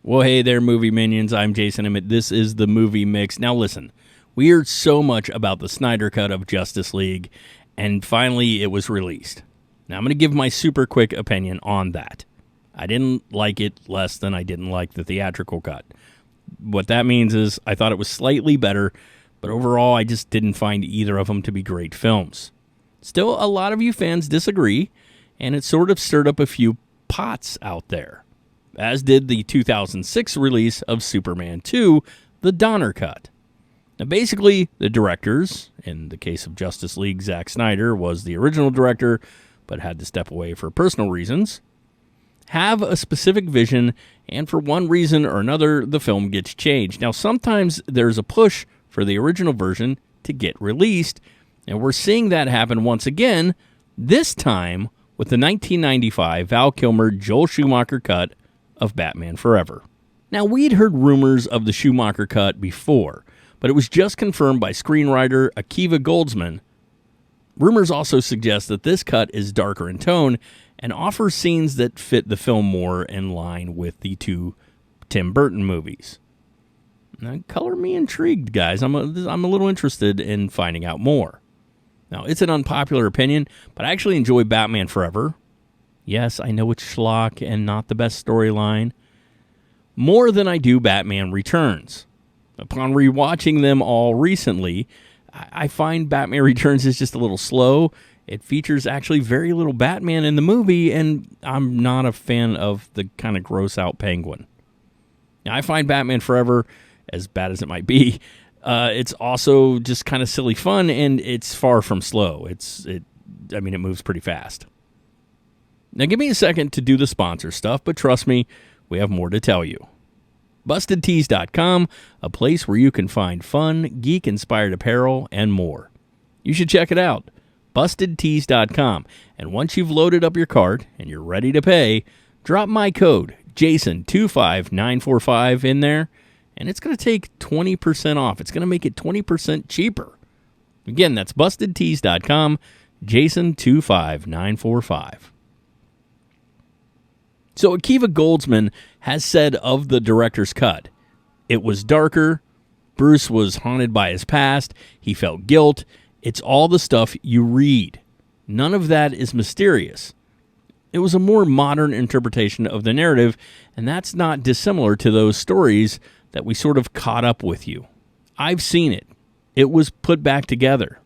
Well, hey there, movie minions. I'm Jason Emmett. This is the Movie Mix. Now listen, we heard so much about the Snyder Cut of Justice League, and finally it was released. Now I'm going to give my super quick opinion on that. I didn't like it less than I didn't like the theatrical cut. What that means is I thought it was slightly better, but overall I just didn't find either of them to be great films. Still, a lot of you fans disagree, and it sort of stirred up a few pots out there, as did the 2006 release of Superman 2, the Donner Cut. Now, basically, the directors, in the case of Justice League, Zack Snyder was the original director, but had to step away for personal reasons, have a specific vision, and for one reason or another, the film gets changed. Now, sometimes there's a push for the original version to get released, and we're seeing that happen once again, this time with the 1995 Val Kilmer, Joel Shumacher cut of Batman Forever. Now, we'd heard rumors of the Schumacher cut before, but it was just confirmed by screenwriter Akiva Goldsman. Rumors also suggest that this cut is darker in tone and offers scenes that fit the film more in line with the two Tim Burton movies. Now, color me intrigued, guys. I'm a little interested in finding out more. Now, it's an unpopular opinion, but I actually enjoy Batman Forever. Yes, I know it's schlock and not the best storyline, more than I do Batman Returns. Upon rewatching them all recently, I find Batman Returns is just a little slow. It features actually very little Batman in the movie, and I'm not a fan of the kind of gross-out penguin. Now, I find Batman Forever, as bad as it might be, it's also just kind of silly fun, and it's far from slow. It moves pretty fast. Now, give me a second to do the sponsor stuff, but trust me, we have more to tell you. BustedTees.com, a place where you can find fun, geek-inspired apparel, and more. You should check it out, BustedTees.com, and once you've loaded up your cart and you're ready to pay, drop my code, Jason25945 in there, and it's going to take 20% off. It's going to make it 20% cheaper. Again, that's BustedTees.com, Jason25945. So Akiva Goldsman has said of the director's cut, it was darker, Bruce was haunted by his past, he felt guilt, it's all the stuff you read. None of that is mysterious. It was a more modern interpretation of the narrative, and that's not dissimilar to those stories that we sort of caught up with you. I've seen it. It was put back together.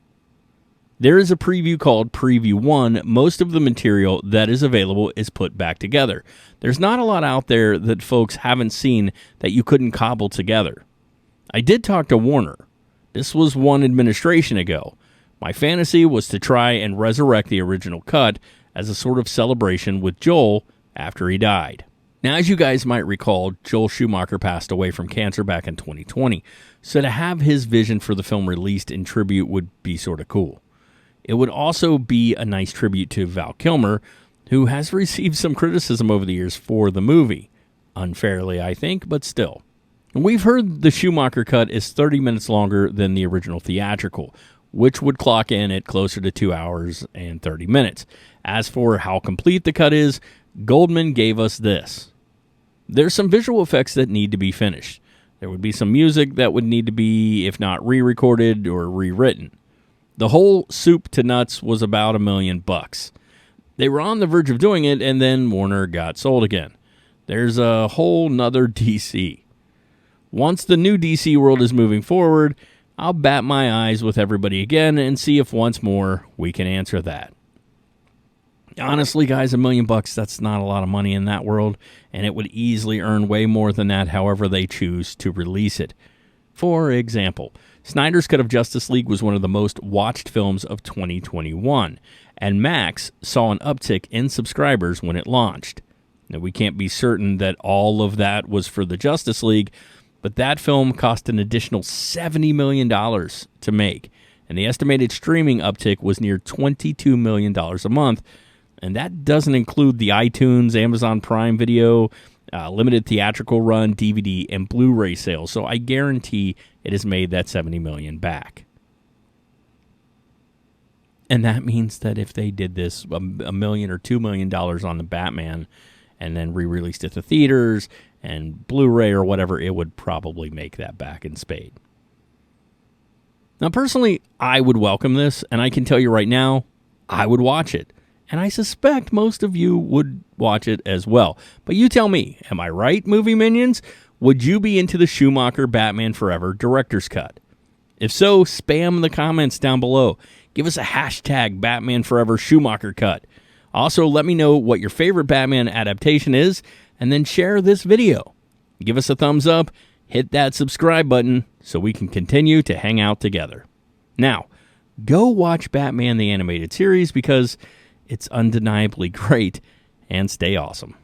There is a preview called Preview 1. Most of the material that is available is put back together. There's not a lot out there that folks haven't seen that you couldn't cobble together. I did talk to Warner. This was one administration ago. My fantasy was to try and resurrect the original cut as a sort of celebration with Joel after he died. Now, as you guys might recall, Joel Shumacher passed away from cancer back in 2020, so to have his vision for the film released in tribute would be sort of cool. It would also be a nice tribute to Val Kilmer, who has received some criticism over the years for the movie. Unfairly, I think, but still. We've heard the Schumacher cut is 30 minutes longer than the original theatrical, which would clock in at closer to 2 hours and 30 minutes. As for how complete the cut is, Goldman gave us this. There's some visual effects that need to be finished. There would be some music that would need to be, if not re-recorded or rewritten. The whole soup to nuts was about $1 million. They were on the verge of doing it, and then Warner got sold again. There's a whole nother DC. Once the new DC world is moving forward, I'll bat my eyes with everybody again and see if once more we can answer that. Honestly, guys, $1 million, that's not a lot of money in that world, and it would easily earn way more than that however they choose to release it. For example, Snyder's cut of Justice League was one of the most watched films of 2021, and Max saw an uptick in subscribers when it launched. Now, we can't be certain that all of that was for the Justice League, but that film cost an additional $70 million to make, and the estimated streaming uptick was near $22 million a month, and that doesn't include the iTunes, Amazon Prime Video, limited theatrical run, DVD, and Blu-ray sales. So I guarantee it has made that $70 million back. And that means that if they did this $1 million or $2 million on the Batman and then re-released it to theaters And Blu-ray or whatever, it would probably make that back in spade. Now, personally, I would welcome this, and I can tell you right now, I would watch it. And I suspect most of you would watch it as well. But you tell me, am I right, movie minions? Would you be into the Schumacher Batman Forever director's cut? If so, spam the comments down below. Give us a hashtag Batman Forever Schumacher cut. Also, let me know what your favorite Batman adaptation is, and then share this video. Give us a thumbs up, hit that subscribe button so we can continue to hang out together. Now, go watch Batman the Animated Series because it's undeniably great, and stay awesome.